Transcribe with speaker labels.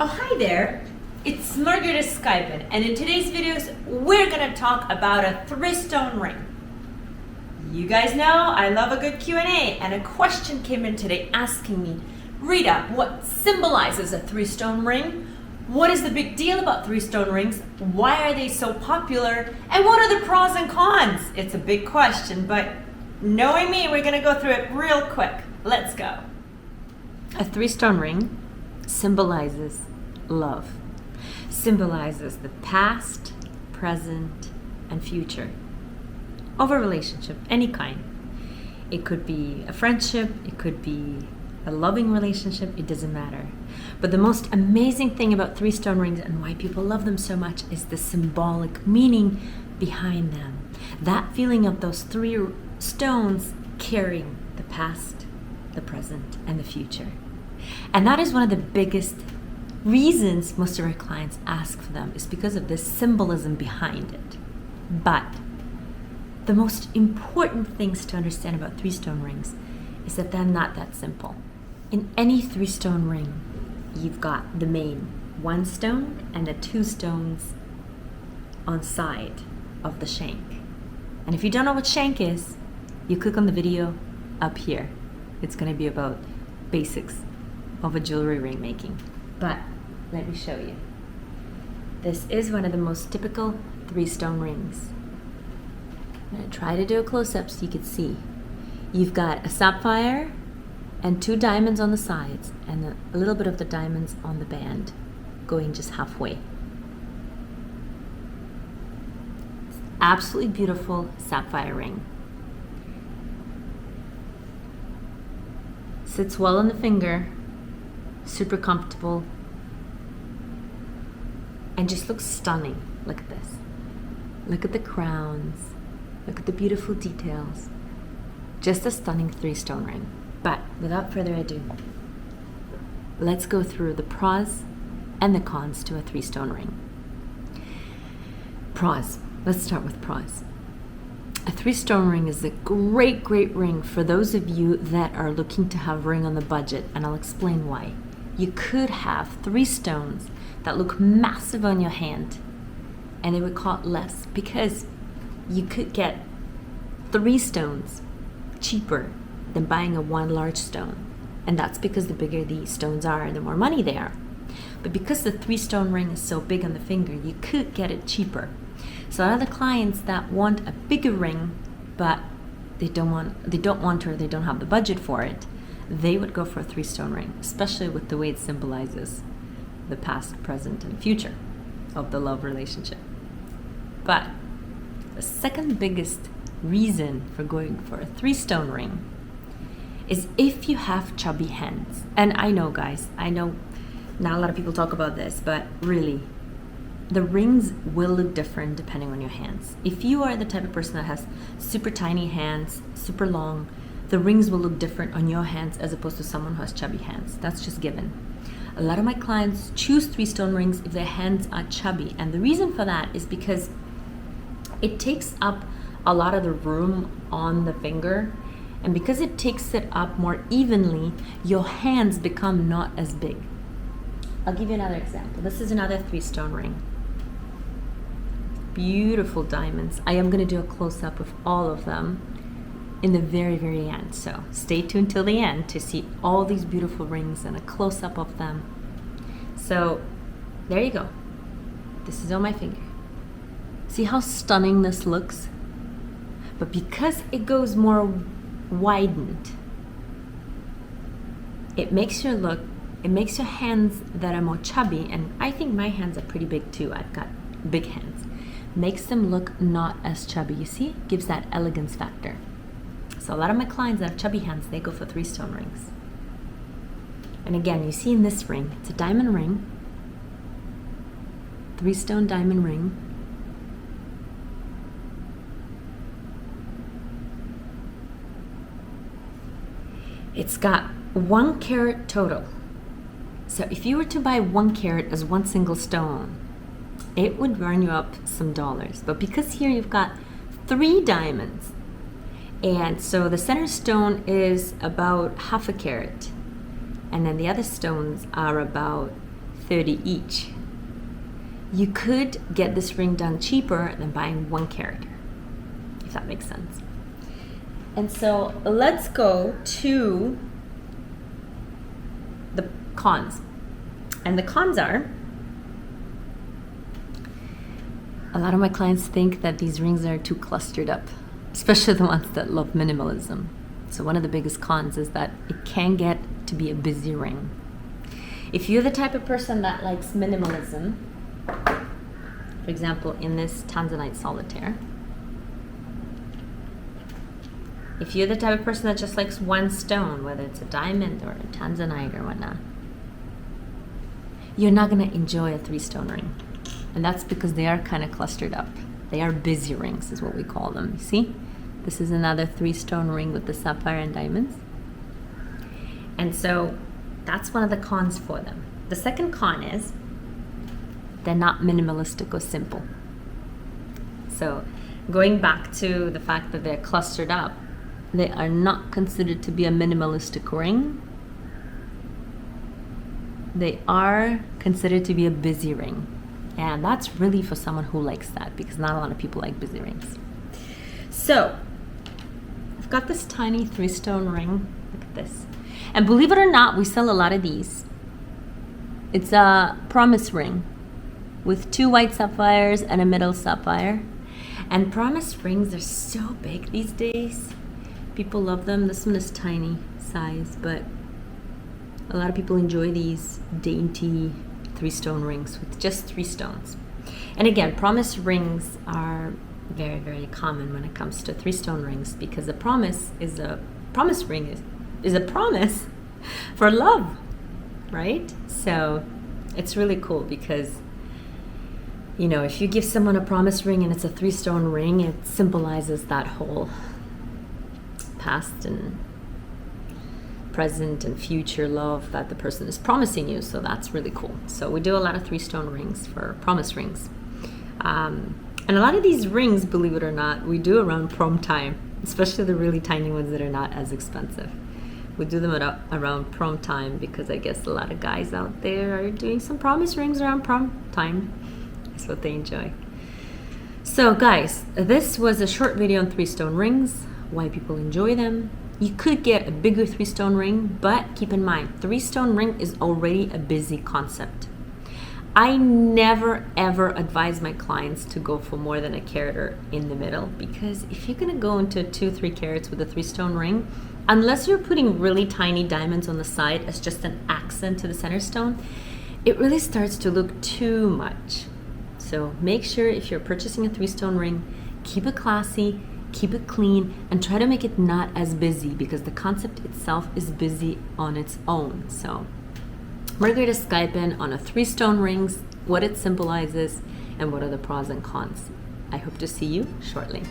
Speaker 1: Oh, hi there. It's Margaret Skypen, and in today's videos, we're gonna talk about a three-stone ring. You guys know I love a good Q&A, and a question came in today asking me, Rita, what symbolizes a three-stone ring? What is the big deal about three-stone rings? Why are they so popular? And what are the pros and cons? It's a big question, but knowing me, we're gonna go through it real quick. Let's go. A three-stone ring symbolizes love, symbolizes the past, present, and future of a relationship, any kind. It could be a friendship, it could be a loving relationship, it doesn't matter. But the most amazing thing about three-stone rings and why people love them so much is the symbolic meaning behind them. That feeling of those three stones carrying the past, the present, and the future. And that is one of the biggest reasons most of our clients ask for them, is because of this symbolism behind it. But the most important things to understand about three-stone rings is that they're not that simple. In any three-stone ring, you've got the main one stone and the two stones on side of the shank. And if you don't know what shank is, you click on the video up here. It's going to be about basics of a jewelry ring making. But let me show you. This is one of the most typical three-stone rings. I'm going to try to do a close-up so you can see. You've got a sapphire and two diamonds on the sides and a little bit of the diamonds on the band going just halfway. It's absolutely beautiful sapphire ring. Sits well on the finger, super comfortable, and just looks stunning. Look at this. Look at the crowns. Look at the beautiful details. Just a stunning three-stone ring. But without further ado, let's go through the pros and the cons to a three-stone ring. Pros. Let's start with pros. A three-stone ring is a great ring for those of you that are looking to have a ring on the budget, and I'll explain why. You could have three stones that look massive on your hand, and they would cost less because you could get three stones cheaper than buying a one large stone. And that's because the bigger the stones are, the more money they are. But because the three-stone ring is so big on the finger, you could get it cheaper. So other clients that want a bigger ring, but they don't want or they don't have the budget for it, they would go for a three-stone ring, especially with the way it symbolizes the past, present, and future of the love relationship. But the second biggest reason for going for a three-stone ring is if you have chubby hands. And I know, guys, I know not a lot of people talk about this, but really, the rings will look different depending on your hands. If you are the type of person that has super tiny hands, super long, the rings will look different on your hands as opposed to someone who has chubby hands. That's just given. A lot of my clients choose three-stone rings if their hands are chubby. And the reason for that is because it takes up a lot of the room on the finger. And because it takes it up more evenly, your hands become not as big. I'll give you another example. This is another three-stone ring. Beautiful diamonds. I am going to do a close-up of all of them in the very end. So stay tuned till the end to see all these beautiful rings and a close-up of them. So there you go. This is on my finger. See how stunning this looks? But because it goes more widened, it makes your hands that are more chubby, and I think my hands are pretty big too, I've got big hands, makes them look not as chubby. You see, it gives that elegance factor. So a lot of my clients that have chubby hands, they go for three-stone rings. And again, you see in this ring, it's a diamond ring, three-stone diamond ring. It's got 1 carat total. So if you were to buy 1 carat as one single stone, it would run you up some dollars. But because here you've got 3 diamonds, and so the center stone is about 1/2 carat, and then the other stones are about $30 each. You could get this ring done cheaper than buying 1 carat, if that makes sense. And so let's go to the cons. And the cons are, a lot of my clients think that these rings are too clustered up, especially the ones that love minimalism. So one of the biggest cons is that it can get to be a busy ring. If you're the type of person that likes minimalism, for example, in this tanzanite solitaire, if you're the type of person that just likes one stone, whether it's a diamond or a tanzanite or whatnot, you're not going to enjoy a 3-stone ring. And that's because they are kind of clustered up. They are busy rings is what we call them. You see? This is another 3-stone ring with the sapphire and diamonds. And so that's one of the cons for them. The second con is they're not minimalistic or simple. So going back to the fact that they're clustered up, they are not considered to be a minimalistic ring. They are considered to be a busy ring. And that's really for someone who likes that, because not a lot of people like busy rings. So I've got this tiny 3-stone ring. Look at this. And believe it or not, we sell a lot of these. It's a promise ring with 2 white sapphires and a middle sapphire. And promise rings are so big these days. People love them. This one is tiny size, but a lot of people enjoy these dainty 3-stone rings with just 3 stones. And again, promise rings are very, very common when it comes to 3-stone rings, because a promise ring is a promise for love, right? So it's really cool because, you know, if you give someone a promise ring and it's a 3-stone ring, it symbolizes that whole past and present and future love that the person is promising you. So that's really cool. So we do a lot of 3-stone rings for promise rings. And a lot of these rings, believe it or not, we do around prom time, especially the really tiny ones that are not as expensive. We do them around prom time because I guess a lot of guys out there are doing some promise rings around prom time. That's what they enjoy. So guys, this was a short video on 3-stone rings, why people enjoy them. You could get a bigger 3-stone ring, but keep in mind, 3-stone ring is already a busy concept. I never ever advise my clients to go for more than a carat or in the middle, because if you're gonna go into 2-3 carats with a 3-stone ring, unless you're putting really tiny diamonds on the side as just an accent to the center stone, it really starts to look too much. So make sure if you're purchasing a 3-stone ring, keep it classy, keep it clean, and try to make it not as busy, because the concept itself is busy on its own. So we're going to Skype in on a 3-stone rings, what it symbolizes, and what are the pros and cons. I hope to see you shortly.